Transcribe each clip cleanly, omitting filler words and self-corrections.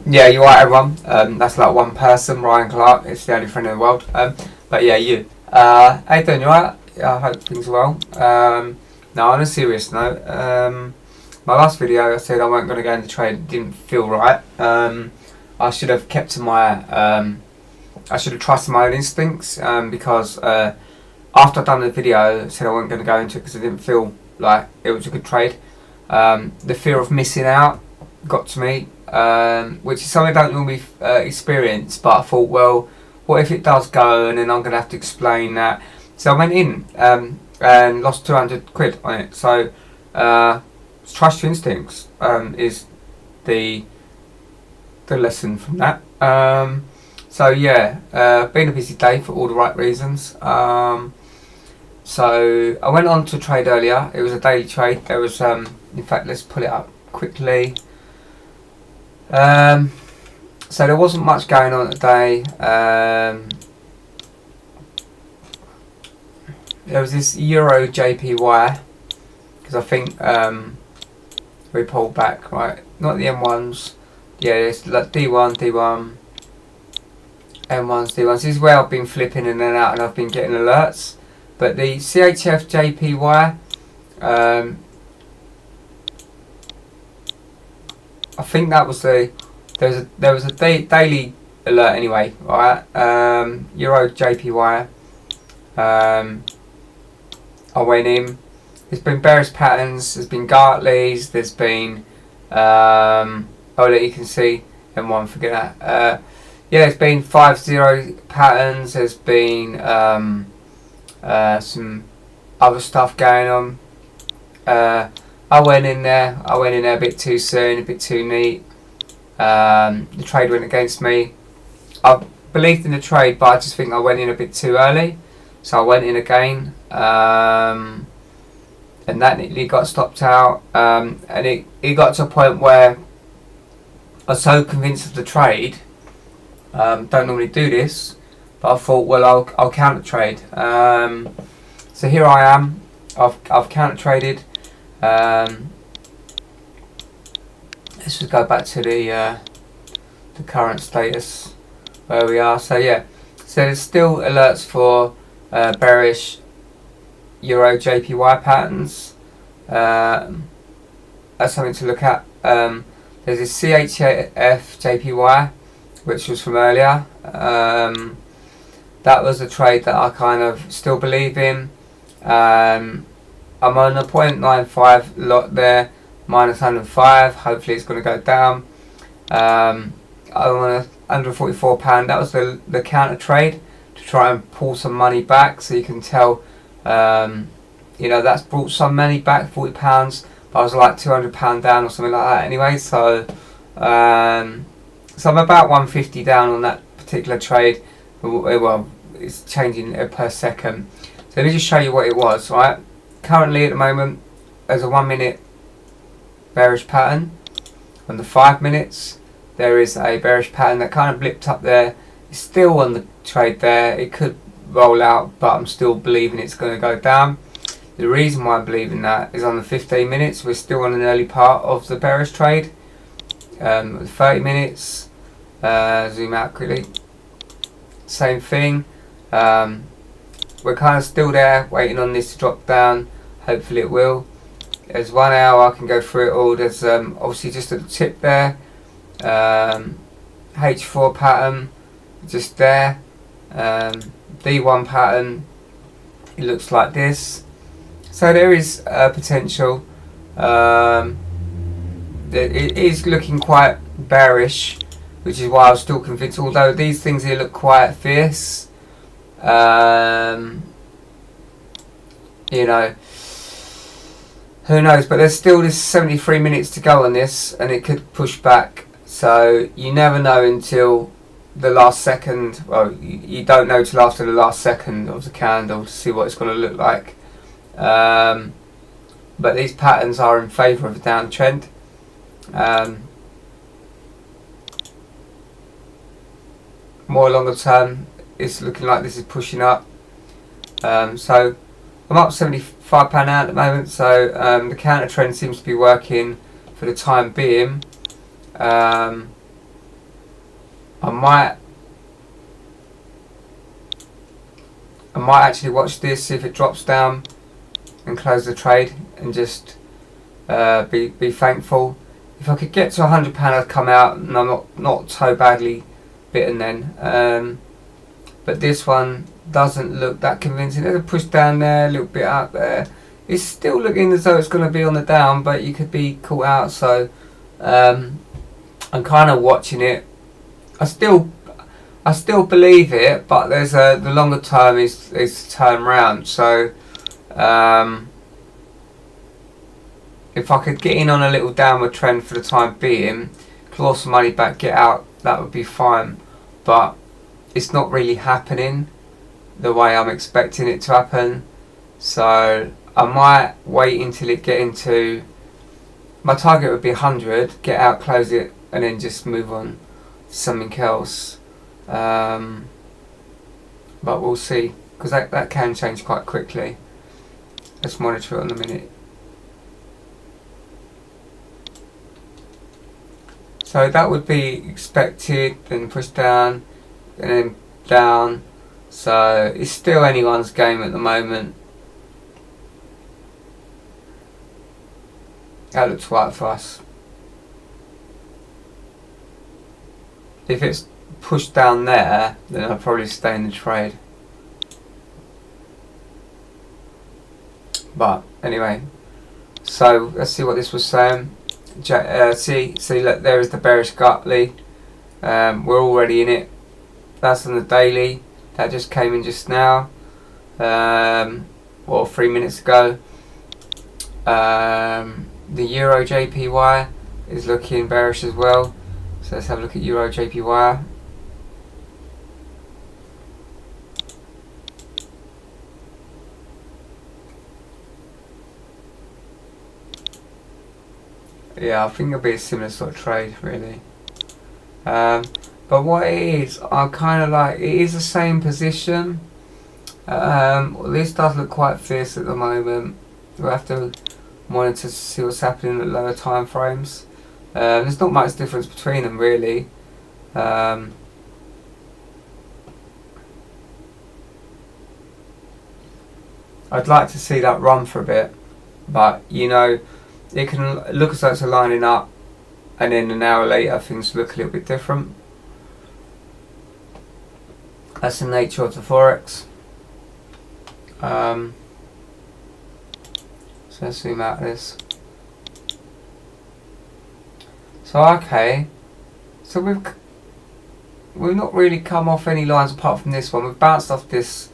Yeah, you're right, everyone. That's like one person, Ryan Clark. It's the only friend in the world. But yeah, you. How you doing? You alright? Yeah, I hope things are well. Now, on a serious note, my last video I said I wasn't going to go into trade. It didn't feel right. I should have kept to my. I should have trusted my own instincts because after I'd done the video, I said I wasn't going to go into it because it didn't feel like it was a good trade. The fear of missing out got to me, which is something I don't normally experience, but I thought, well, what if it does go and then I'm going to have to explain that. So I went in and lost 200 quid on it. So trust your instincts is the lesson from that. So yeah, been a busy day for all the right reasons. So I went on to trade earlier. It was a daily trade. There was, in fact, let's pull it up quickly. So there wasn't much going on today. There was this Euro JPY because I think we pulled back, right? Not the M1s. Yeah, it's like D1, M1s, D1s. This is where I've been flipping in and out, and I've been getting alerts. But the CHF JPY, I think that was there was a daily alert anyway, right? Euro JPY. I went in. There's been bearish patterns. There's been Gartley's. There's been you can see M1. Forget that. Yeah, there's been 5-0 patterns. There's been some other stuff going on. I went in there a bit too soon, a bit too neat. The trade went against me. I believed in the trade, but I just think I went in a bit too early. So I went in again, and that nearly got stopped out. And it got to a point where I was so convinced of the trade. Don't normally do this, but I thought, well, I'll counter trade. So here I am. I've counter traded. Let's just go back to the current status where we are. So yeah, so there's still alerts for bearish Euro JPY patterns. That's something to look at. There's a CHF JPY, which was from earlier. That was a trade that I kind of still believe in. I'm on a 0.95 lot there, minus 105. Hopefully it's going to go down. I'm on £144. That was the counter trade to try and pull some money back, so you can tell. That's brought some money back, £40. But I was like £200 down or something like that anyway. So I'm about 150 down on that particular trade. Well, it's changing per second. So let me just show you what it was, right? Currently at the moment, there's a 1 minute bearish pattern. On the 5 minutes, there is a bearish pattern that kind of blipped up there. It's still on the trade there. It could roll out, but I'm still believing it's going to go down. The reason why I believe in that is on the 15 minutes, we're still on an early part of the bearish trade. 30 minutes, zoom out quickly. Same thing. We're kind of still there, waiting on this to drop down. Hopefully it will. There's 1 hour, I can go through it all. There's obviously just at the tip there. H4 pattern, just there. D1 pattern, it looks like this. So there is potential. It is looking quite bearish, which is why I was still convinced, although these things here look quite fierce. Who knows, but there's still this 73 minutes to go on this, and it could push back, so you never know until the last second. Well, you don't know till after the last second of the candle to see what it's going to look like. But these patterns are in favour of a downtrend. More longer term, it's looking like this is pushing up. So I'm up £75 now at the moment, so the counter trend seems to be working for the time being. I might actually watch this, see if it drops down and close the trade and just be thankful. If I could get to £100 I'd come out and I'm not so badly bitten then. But this one doesn't look that convincing. There's a push down there, a little bit out there. It's still looking as though it's going to be on the down, but you could be caught out. So I'm kind of watching it. I still believe it, but there's the longer term is to turn round. So if I could get in on a little downward trend for the time being, claw some money back, get out, that would be fine. But it's not really happening the way I'm expecting it to happen. So I might wait until it get into, my target would be 100, get out, close it, and then just move on to something else. But we'll see, because that can change quite quickly. Let's monitor it on the minute. So that would be expected, then push down, and then down. So it's still anyone's game at the moment. That looks right for us. If it's pushed down there, then I'll probably stay in the trade. But anyway, so let's see what this was saying. See, look, there is the bearish Gartley. We're already in it. That's on the daily. That just came in just now, or 3 minutes ago. The Euro JPY is looking bearish as well. So let's have a look at Euro JPY. Yeah, I think it'll be a similar sort of trade, really. But what it is, I kind of like, it is the same position. Well, this does look quite fierce at the moment. We'll have to monitor to see what's happening at lower time frames. There's not much difference between them, really. I'd like to see that run for a bit, but you know, it can look as though it's lining up, and then an hour later things look a little bit different. That's the nature of the Forex. So let's zoom out of this. So okay, so we've not really come off any lines apart from this one. We've bounced off this.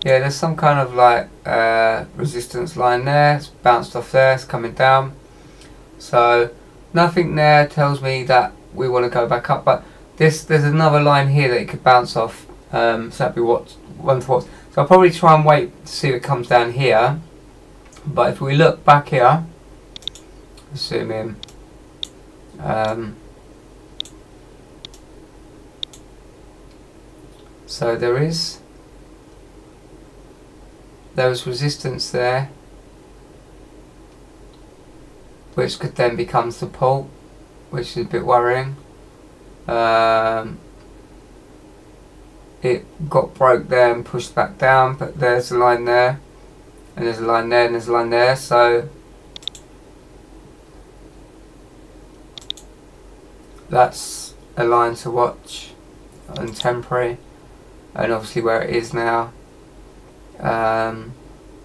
Yeah, there's some kind of like resistance line there. It's bounced off there. It's coming down. So nothing there tells me that we want to go back up. But there's another line here that it could bounce off. So that'd be one to watch. So I'll probably try and wait to see if it comes down here. But if we look back here, zoom in. So there is resistance there, which could then become support, which is a bit worrying. It got broke there and pushed back down, but there's a line there, and there's a line there, and there's a line there, so that's a line to watch on temporary. And obviously where it is now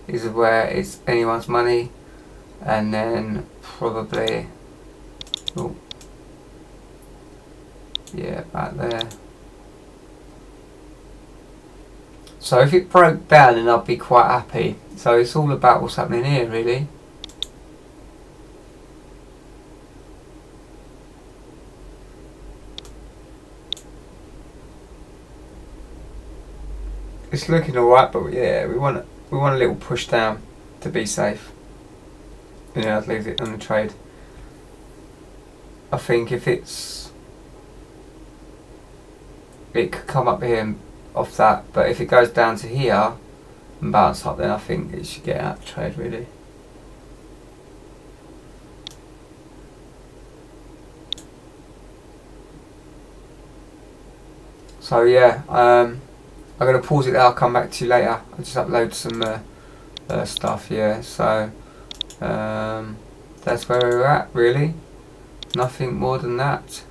is where it's anyone's money, and then probably, oh, yeah, back there. So if it broke down, then I'd be quite happy. So it's all about what's happening here, really. It's looking alright, but yeah, we want a little push down to be safe. And then I'd leave it on the trade. I think if it could come up here and off that, but if it goes down to here and bounce up, then I think it should get out of the trade, really. So yeah, I'm gonna pause it there. I'll come back to you later. I'll just upload some stuff. Yeah, so that's where we're at really. Nothing more than that.